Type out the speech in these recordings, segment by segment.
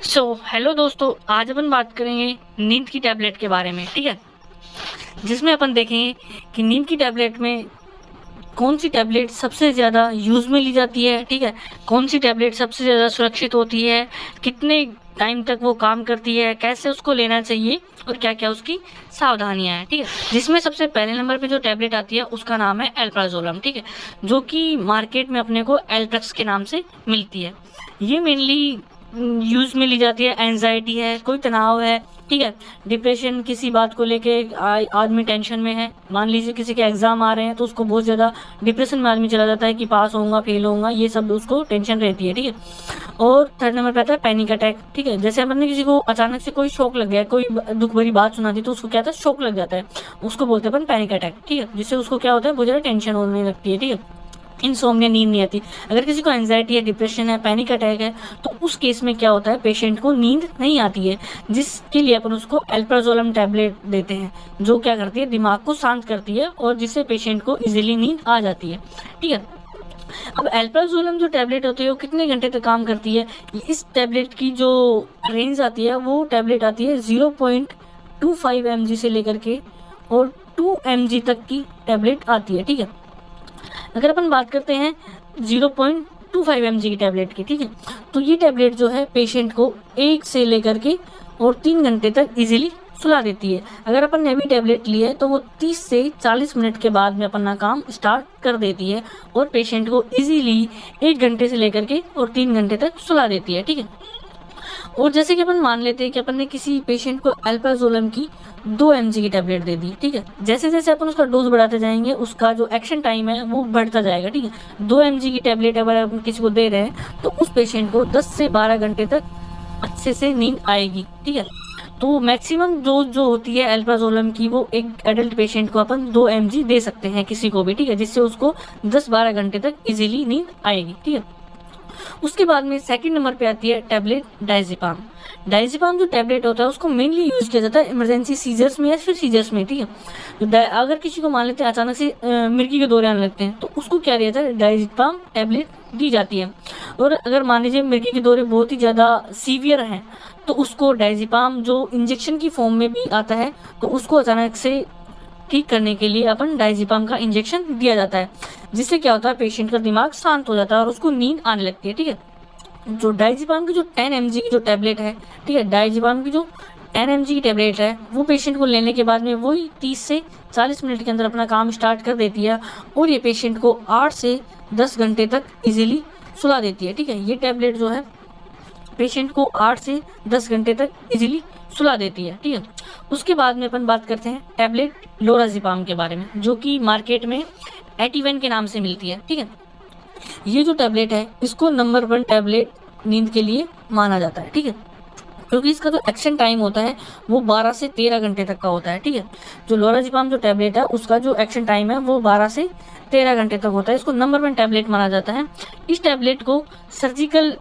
Hello दोस्तों, आज अपन बात करेंगे नींद की टैबलेट के बारे में। ठीक है, जिसमें अपन देखेंगे कि नींद की टैबलेट में कौन सी टैबलेट सबसे ज़्यादा यूज़ में ली जाती है। ठीक है, कौन सी टैबलेट सबसे ज़्यादा सुरक्षित होती है, कितने टाइम तक वो काम करती है, कैसे उसको लेना चाहिए और क्या क्या उसकी सावधानियां हैं। ठीक है, जिसमें सबसे पहले नंबर पे जो टैबलेट आती है उसका नाम है एल्प्राजोलम। ठीक है, जो कि मार्केट में अपने को एल्ट्रक्स के नाम से मिलती है। ये मेनली यूज में ली जाती है। एंजाइटी है, कोई तनाव है, ठीक है, डिप्रेशन, किसी बात को लेके आदमी टेंशन में है। मान लीजिए किसी के एग्जाम आ रहे हैं तो उसको बहुत ज़्यादा डिप्रेशन में आदमी चला जाता है कि पास होऊंगा फेल होऊंगा, ये सब उसको टेंशन रहती है। ठीक है, और थर्ड नंबर पे आता है पैनिक अटैक। ठीक है, जैसे अपन ने किसी को अचानक से कोई शौक लग गया, कोई दुख भरी बात सुना दी तो उसको क्या था, शौक लग जाता है, उसको बोलते हैं अपन पैनिक अटैक। ठीक है, जिससे उसको क्या होता है, बहुत ज़्यादा टेंशन होने लगती है। ठीक है, इंसोम्निया, नींद नहीं आती। अगर किसी को एंजाइटी है, डिप्रेशन है, पैनिक अटैक है, तो उस केस में क्या होता है, पेशेंट को नींद नहीं आती है, जिसके लिए अपन उसको एल्प्राजोलम टैबलेट देते हैं, जो क्या करती है, दिमाग को शांत करती है और जिससे पेशेंट को इजीली नींद आ जाती है। ठीक है, अब एल्प्राजोलम जो टैबलेट होती है वो कितने घंटे तक काम करती है। इस टैबलेट की जो रेंज आती है वो टैबलेट आती है 0.25 mg से लेकर के और 2 mg तक की टैबलेट आती है। ठीक है, अगर अपन बात करते हैं 0.25 mg की टैबलेट की, ठीक है, तो ये टैबलेट जो है पेशेंट को 1 से लेकर के और 3 घंटे तक इजीली सुला देती है। अगर अपन ने भी टैबलेट ली है तो वो 30 से 40 मिनट के बाद में अपना काम स्टार्ट कर देती है और पेशेंट को इजीली 1 घंटे से लेकर के और 3 घंटे तक सुला देती है। ठीक है, और जैसे कि अपन मान लेते हैं कि अपन ने किसी पेशेंट को एल्प्राजोलम की 2 mg की टैबलेट दे दी। ठीक है, जैसे जैसे अपन उसका डोज बढ़ाते जाएंगे उसका जो एक्शन टाइम है वो बढ़ता जाएगा। ठीक है, 2 mg की टैबलेट अगर अपन किसी को दे रहे हैं तो उस पेशेंट को 10 से 12 घंटे तक अच्छे से नींद आएगी। ठीक है, तो मैक्सिमम डोज जो होती है एल्प्राजोलम की वो एक एडल्ट पेशेंट को अपन 2 mg दे सकते हैं किसी को भी। ठीक है, जिससे उसको 10-12 घंटे तक इजीली नींद आएगी। ठीक है, उसके बाद में सेकंड नंबर पे आती है टैबलेट डायजेपाम। डायजेपाम जो टैबलेट होता है उसको मेनली यूज किया जाता है इमरजेंसी सीजर्स में या फिर सीजर्स में। ठीक है, तो अगर किसी को मान लेते हैं अचानक से मिर्गी के दौरे आने लगते हैं तो उसको क्या दिया जाता है, डायजेपाम टैबलेट दी जाती है। और अगर मान लीजिए मिर्गी के दौरे बहुत ही ज़्यादा सीवियर हैं तो उसको डायजेपाम जो इंजेक्शन की फॉर्म में भी आता है तो उसको अचानक से ठीक करने के लिए अपन डायजेपाम का इंजेक्शन दिया जाता है, जिससे क्या होता है, पेशेंट का दिमाग शांत हो जाता है और उसको नींद आने लगती है। ठीक है, जो डायजेपाम की जो 10 mg की जो टैबलेट है, ठीक है, डायजेपाम की जो 10 mg की टैबलेट है वो पेशेंट को लेने के बाद में वही 30 से 40 मिनट के अंदर अपना काम स्टार्ट कर देती है और ये पेशेंट को 8 से 10 घंटे तक इजीली सुला देती है। ठीक है, ये टैबलेट जो है पेशेंट को 8 से 10 घंटे तक इजीली सुला देती है। ठीक है, उसके बाद में अपन बात करते हैं टैबलेट लोराज़ेपाम के बारे में, जो कि मार्केट में एटीवन के नाम से मिलती है। ठीक है, ये जो टैबलेट है इसको नंबर 1 टैबलेट नींद के लिए माना जाता है। ठीक है, क्योंकि इसका जो एक्शन टाइम होता है वो 12 से 13 घंटे तक का होता है। ठीक है, जो लोराज़ेपाम जो टैबलेट है उसका जो एक्शन टाइम है वो 12 से 13 घंटे तक होता है। इसको नंबर 1 टैबलेट माना जाता है। इस टैबलेट को सर्जिकल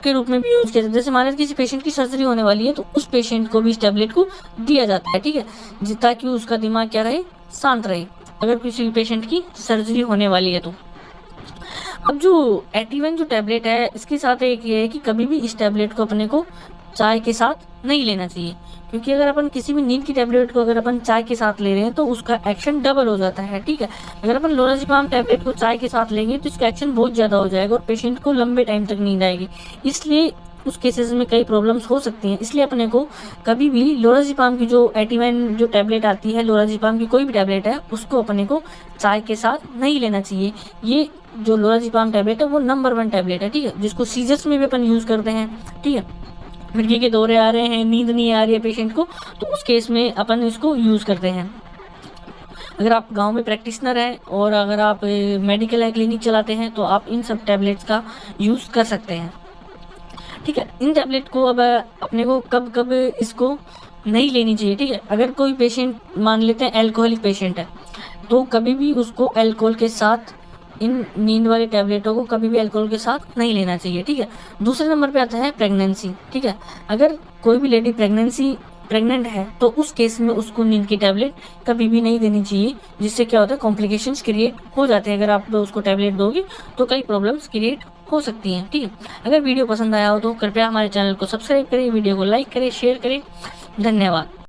के रूप में भी यूज किया जाता है। जैसे मान लीजिए किसी पेशेंट की सर्जरी होने वाली है तो उस पेशेंट को भी इस टैबलेट को दिया जाता है। ठीक है, ताकि उसका दिमाग क्या रहे, शांत रहे, अगर किसी पेशेंट की सर्जरी होने वाली है तो। अब जो एटीवन जो टैबलेट है इसके साथ एक ये है कि कभी भी इस टैबलेट को अपने को चाय के साथ नहीं लेना चाहिए, क्योंकि अगर अपन किसी भी नींद की टैबलेट को अगर अपन चाय के साथ ले रहे हैं तो उसका एक्शन डबल हो जाता है। ठीक है, अगर अपन लोराज़ेपाम टैबलेट को चाय के साथ लेंगे तो इसका एक्शन बहुत ज़्यादा हो जाएगा और पेशेंट को लंबे टाइम तक नींद आएगी, इसलिए उस केसेस में कई प्रॉब्लम्स हो सकती हैं। इसलिए अपने को कभी भी लोराज़ेपाम की जो एटीवन जो टैबलेट आती है, लोराज़ेपाम की कोई भी टैबलेट है, उसको अपने को चाय के साथ नहीं लेना चाहिए। ये जो लोराज़ेपाम टैबलेट है वो नंबर 1 टैबलेट है। ठीक है, जिसको सीजर्स में भी अपन यूज़ करते हैं। ठीक है, मिर्गी के दौरे आ रहे हैं, नींद नहीं आ रही है पेशेंट को, तो उस केस में अपन इसको यूज़ करते हैं। अगर आप गांव में प्रैक्टिशनर हैं और अगर आप मेडिकल क्लिनिक चलाते हैं तो आप इन सब टैबलेट्स का यूज़ कर सकते हैं। ठीक है, इन टैबलेट को अब अपने को कब कब इसको नहीं लेनी चाहिए। ठीक है, अगर कोई पेशेंट मान लेते हैं एल्कोहलिक पेशेंट है तो कभी भी उसको अल्कोहल के साथ इन नींद वाली टैबलेटों को कभी भी अल्कोहल के साथ नहीं लेना चाहिए। ठीक है, दूसरे नंबर पे आता है प्रेगनेंसी। ठीक है, अगर कोई भी लेडी प्रेग्नेंट है तो उस केस में उसको नींद की टैबलेट कभी भी नहीं देनी चाहिए, जिससे क्या होता है, कॉम्प्लिकेशंस क्रिएट हो जाते हैं। अगर आप उसको टैबलेट दोगे तो कई प्रॉब्लम्स क्रिएट हो सकती हैं। ठीक है, अगर वीडियो पसंद आया हो तो कृपया हमारे चैनल को सब्सक्राइब करें, वीडियो को लाइक करें, शेयर करें। धन्यवाद।